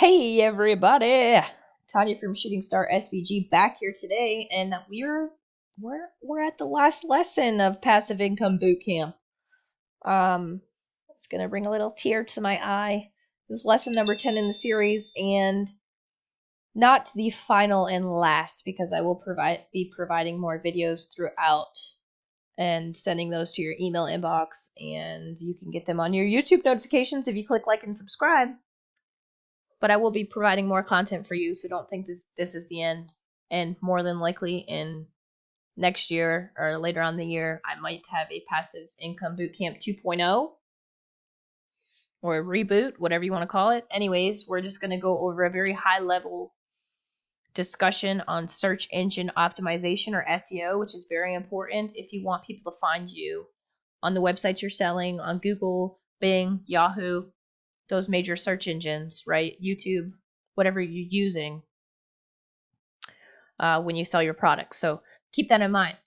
Hey everybody! Tanya from Shooting Star SVG back here today, and we're at the last lesson of Passive Income Bootcamp. It's gonna bring a little tear to my eye. This is lesson number 10 in the series, and not the final and last, because I will be providing more videos throughout and sending those to your email inbox, and you can get them on your YouTube notifications if you click like and subscribe. But I will be providing more content for you, so don't think this is the end. And more than likely in next year or later on in the year, I might have a Passive Income Bootcamp 2.0 or a reboot, whatever you want to call it. Anyways, we're just going to go over a very high level discussion on search engine optimization, or SEO, which is very important if you want people to find you on the websites you're selling, on Google, Bing, Yahoo, those major search engines, right? YouTube, whatever you're using when you sell your products. So keep that in mind.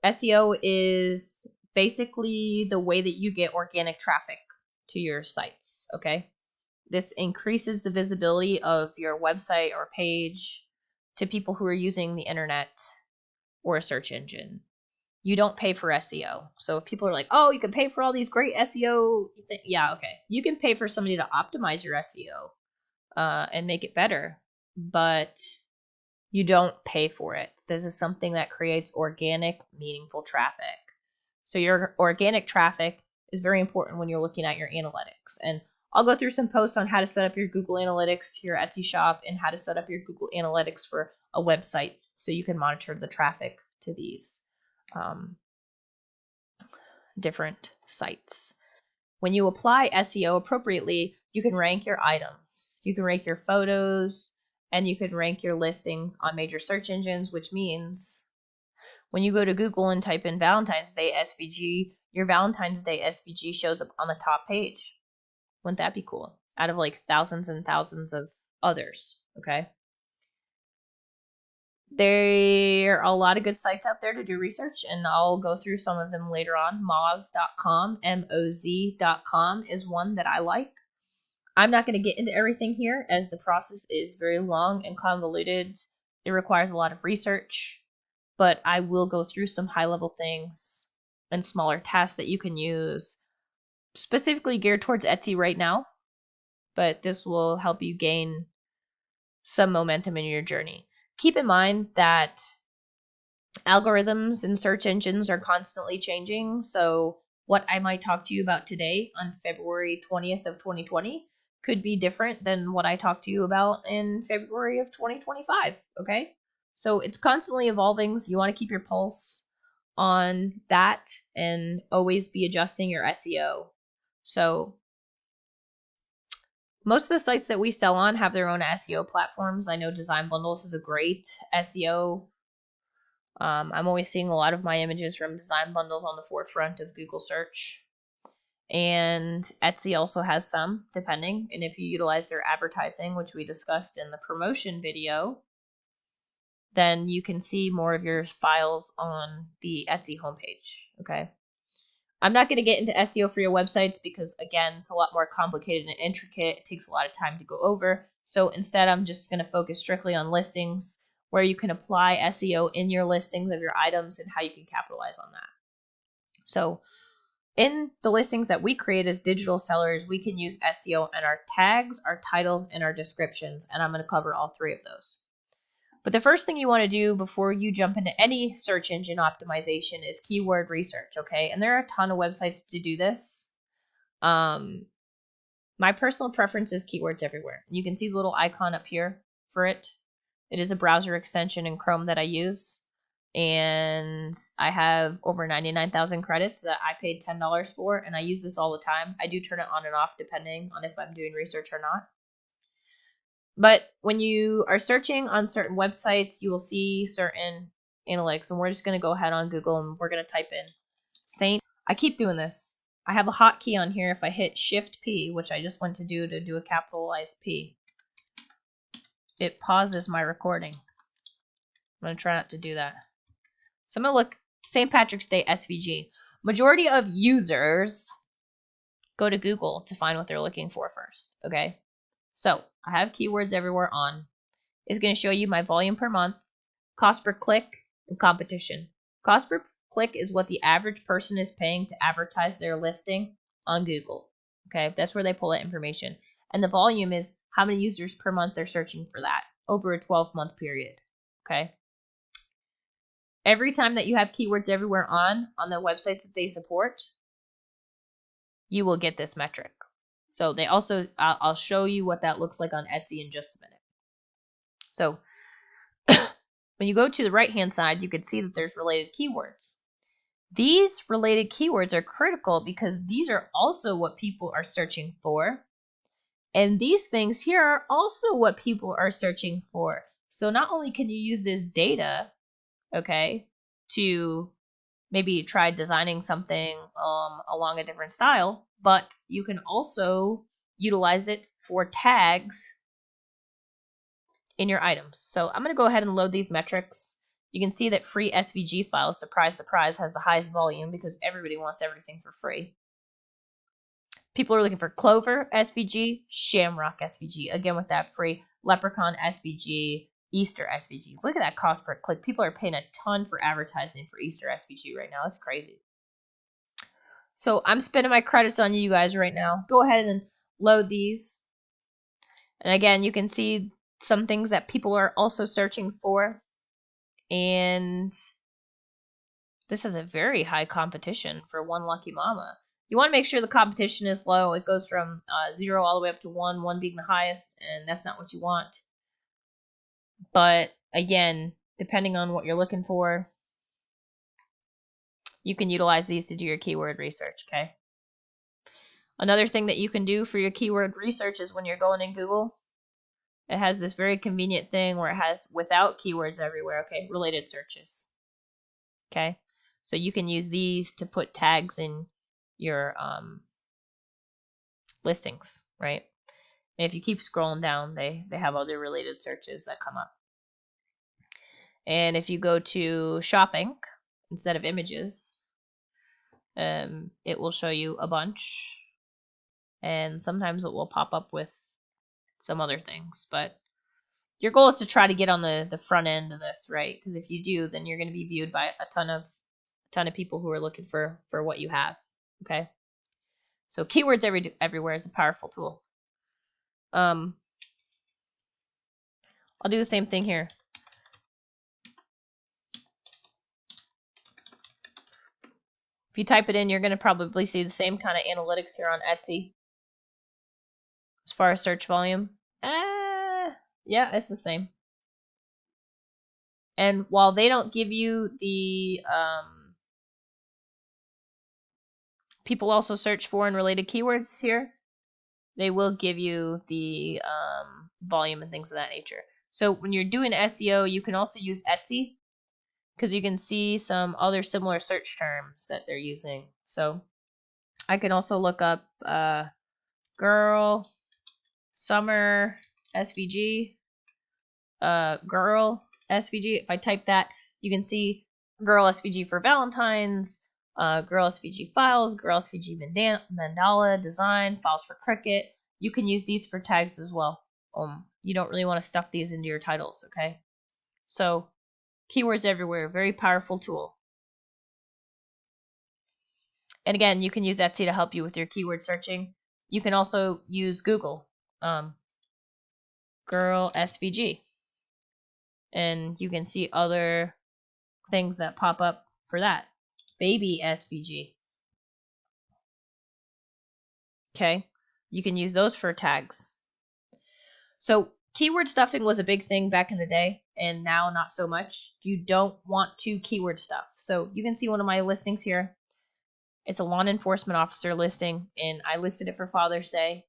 SEO is basically the way that you get organic traffic to your sites, okay? This increases the visibility of your website or page to people who are using the internet or a search engine. You don't pay for SEO. So if people are like, oh, you can pay for all these great SEO, yeah, okay. You can pay for somebody to optimize your SEO and make it better, but you don't pay for it. This is something that creates organic, meaningful traffic. So your organic traffic is very important when you're looking at your analytics. And I'll go through some posts on how to set up your Google Analytics, your Etsy shop, and how to set up your Google Analytics for a website so you can monitor the traffic to these different sites. When you apply SEO appropriately, you can rank your items, you can rank your photos, and you can rank your listings on major search engines, which means when you go to Google and type in Valentine's Day SVG, your Valentine's Day SVG shows up on the top page. Wouldn't that be cool? Out of like thousands and thousands of others, okay? There are a lot of good sites out there to do research, and I'll go through some of them later on. Moz.com, MOZ.com is one that I like. I'm not going to get into everything here, as the process is very long and convoluted. It requires a lot of research, but I will go through some high-level things and smaller tasks that you can use, specifically geared towards Etsy right now, but this will help you gain some momentum in your journey. Keep in mind that algorithms and search engines are constantly changing, so what I might talk to you about today on February 20th of 2020 could be different than what I talk to you about in February of 2025, okay? So it's constantly evolving, so you want to keep your pulse on that and always be adjusting your SEO. So most of the sites that we sell on have their own SEO platforms. I know Design Bundles is a great SEO. I'm always seeing a lot of my images from Design Bundles on the forefront of Google search. And Etsy also has some, depending. And if you utilize their advertising, which we discussed in the promotion video, then you can see more of your files on the Etsy homepage, okay? I'm not going to get into SEO for your websites because, again, it's a lot more complicated and intricate. It takes a lot of time to go over. So instead, I'm just going to focus strictly on listings, where you can apply SEO in your listings of your items and how you can capitalize on that. So in the listings that we create as digital sellers, we can use SEO in our tags, our titles, and our descriptions. And I'm going to cover all three of those. But the first thing you want to do before you jump into any search engine optimization is keyword research, okay? And there are a ton of websites to do this. My personal preference is keywords everywhere. You can see the little icon up here for it. It is a browser extension in Chrome that I use. And I have over 99,000 credits that I paid $10 for, and I use this all the time. I do turn it on and off depending on if I'm doing research or not. But when you are searching on certain websites, you will see certain analytics. And we're just going to go ahead on Google and we're going to type in Saint. I keep doing this. I have a hotkey on here. If I hit Shift P, which I just went to do a capitalized P, it pauses my recording. I'm going to try not to do that. So I'm going to look St. Patrick's Day SVG. Majority of users go to Google to find what they're looking for first, okay? So I have keywords everywhere on. It's going to show you my volume per month, cost per click, and competition. Cost per click is what the average person is paying to advertise their listing on Google, okay? That's where they pull that information. And the volume is how many users per month they're searching for that over a 12-month period, okay? Every time that you have keywords everywhere on the websites that they support, you will get this metric. So they also, I'll show you what that looks like on Etsy in just a minute. So when you go to the right-hand side, you can see that there's related keywords. These related keywords are critical because these are also what people are searching for. And these things here are also what people are searching for. So not only can you use this data, okay, to maybe try designing something along a different style, but you can also utilize it for tags in your items. So I'm going to go ahead and load these metrics. You can see that free SVG files, surprise, surprise, has the highest volume because everybody wants everything for free. People are looking for Clover SVG, Shamrock SVG, again with that free, Leprechaun SVG, Easter SVG. Look at that cost per click. People are paying a ton for advertising for Easter SVG right now. That's crazy. So I'm spending my credits on you guys right now. Go ahead and load these. And again, you can see some things that people are also searching for. And this is a very high competition for one lucky mama. You want to make sure the competition is low. It goes from 0 all the way up to 1, 1 being the highest, and that's not what you want. But again, depending on what you're looking for, you can utilize these to do your keyword research, okay? Another thing that you can do for your keyword research is when you're going in Google, it has this very convenient thing where it has without keywords everywhere, okay? Related searches, okay? So you can use these to put tags in your listings, right? And if you keep scrolling down, they have other related searches that come up. And if you go to shopping instead of images, it will show you a bunch. And sometimes it will pop up with some other things. But your goal is to try to get on the front end of this, right? Because if you do, then you're going to be viewed by a ton of people who are looking for what you have, okay? So keywords everywhere is a powerful tool. I'll do the same thing here. If you type it in, you're going to probably see the same kind of analytics here on Etsy. As far as search volume, yeah, it's the same. And while they don't give you the people also search for and related keywords here, they will give you the volume and things of that nature. So when you're doing SEO, you can also use Etsy because you can see some other similar search terms that they're using. So I can also look up girl, summer, SVG, girl, SVG. If I type that, you can see girl SVG for Valentine's, girl SVG files, girl SVG mandala, design, files for Cricut. You can use these for tags as well. You don't really want to stuff these into your titles, okay? So keywords everywhere, very powerful tool. And again, you can use Etsy to help you with your keyword searching. You can also use Google, girl SVG, and you can see other things that pop up for that. Baby SVG. Okay, you can use those for tags. So keyword stuffing was a big thing back in the day, and now not so much. You don't want to keyword stuff. So you can see one of my listings here. It's a law enforcement officer listing, and I listed it for Father's Day.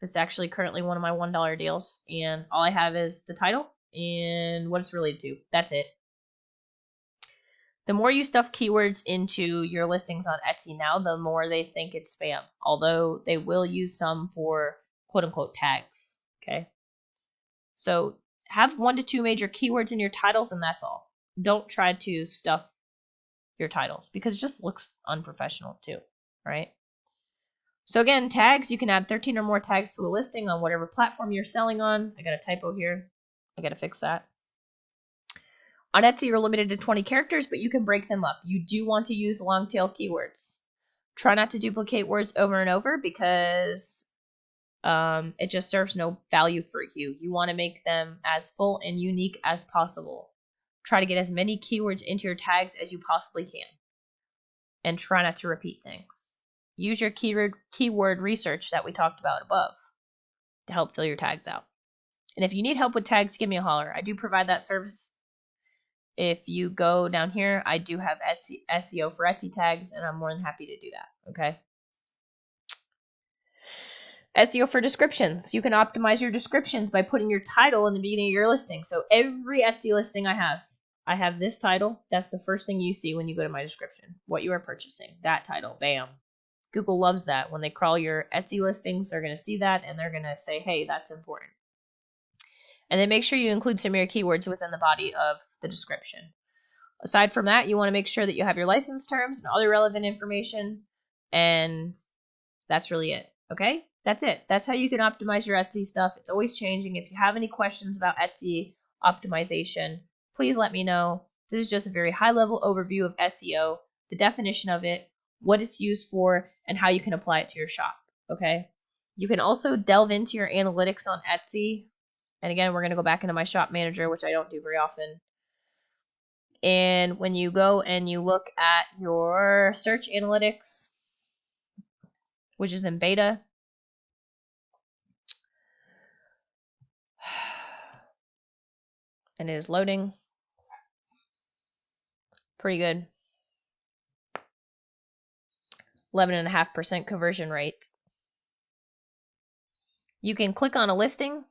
It's actually currently one of my $1 deals, and all I have is the title and what it's related to. That's it. The more you stuff keywords into your listings on Etsy now, the more they think it's spam, although they will use some for quote-unquote tags, okay? So have 1 to 2 major keywords in your titles, and that's all. Don't try to stuff your titles because it just looks unprofessional too, right? So again, tags, you can add 13 or more tags to a listing on whatever platform you're selling on. I got a typo here. I got to fix that. On Etsy, you're limited to 20 characters, but you can break them up. You do want to use long tail keywords. Try not to duplicate words over and over because it just serves no value for you. You want to make them as full and unique as possible. Try to get as many keywords into your tags as you possibly can. And try not to repeat things. Use your keyword research that we talked about above to help fill your tags out. And if you need help with tags, give me a holler. I do provide that service. If you go down here, I do have SEO for Etsy tags, and I'm more than happy to do that, okay? SEO for descriptions. You can optimize your descriptions by putting your title in the beginning of your listing. So every Etsy listing I have this title. That's the first thing you see when you go to my description. What you are purchasing. That title. Bam. Google loves that. When they crawl your Etsy listings, they're going to see that, and they're going to say, hey, that's important. And then make sure you include some of your keywords within the body of the description. Aside from that, you want to make sure that you have your license terms and other relevant information, and that's really it, okay? That's it. That's how you can optimize your Etsy stuff. It's always changing. If you have any questions about Etsy optimization, please let me know. This is just a very high-level overview of SEO, the definition of it, what it's used for, and how you can apply it to your shop, okay? You can also delve into your analytics on Etsy. And again, we're going to go back into my shop manager, which I don't do very often. And when you go and you look at your search analytics, which is in beta, and it is loading, pretty good. 11.5% conversion rate. You can click on a listing.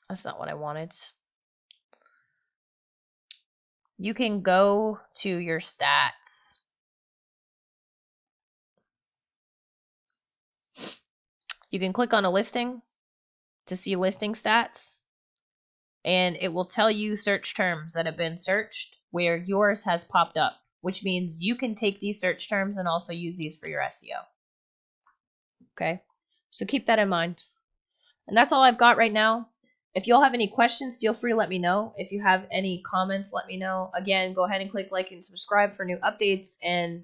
That's not what I wanted. You can go to your stats. You can click on a listing to see listing stats, and it will tell you search terms that have been searched where yours has popped up, which means you can take these search terms and also use these for your SEO. Okay, so keep that in mind. And that's all I've got right now. If you all have any questions, feel free to let me know. If you have any comments, let me know. Again, go ahead and click like and subscribe for new updates, and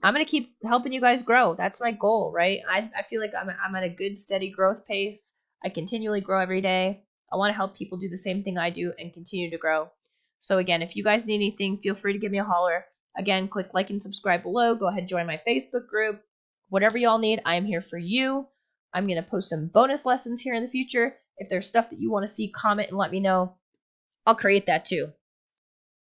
I'm going to keep helping you guys grow. That's my goal, right? I feel like I'm at a good, steady growth pace. I continually grow every day. I want to help people do the same thing I do and continue to grow. So again, if you guys need anything, feel free to give me a holler. Again, click like and subscribe below. Go ahead and join my Facebook group. Whatever y'all need, I am here for you. I'm going to post some bonus lessons here in the future. If there's stuff that you want to see, comment and let me know. I'll create that too.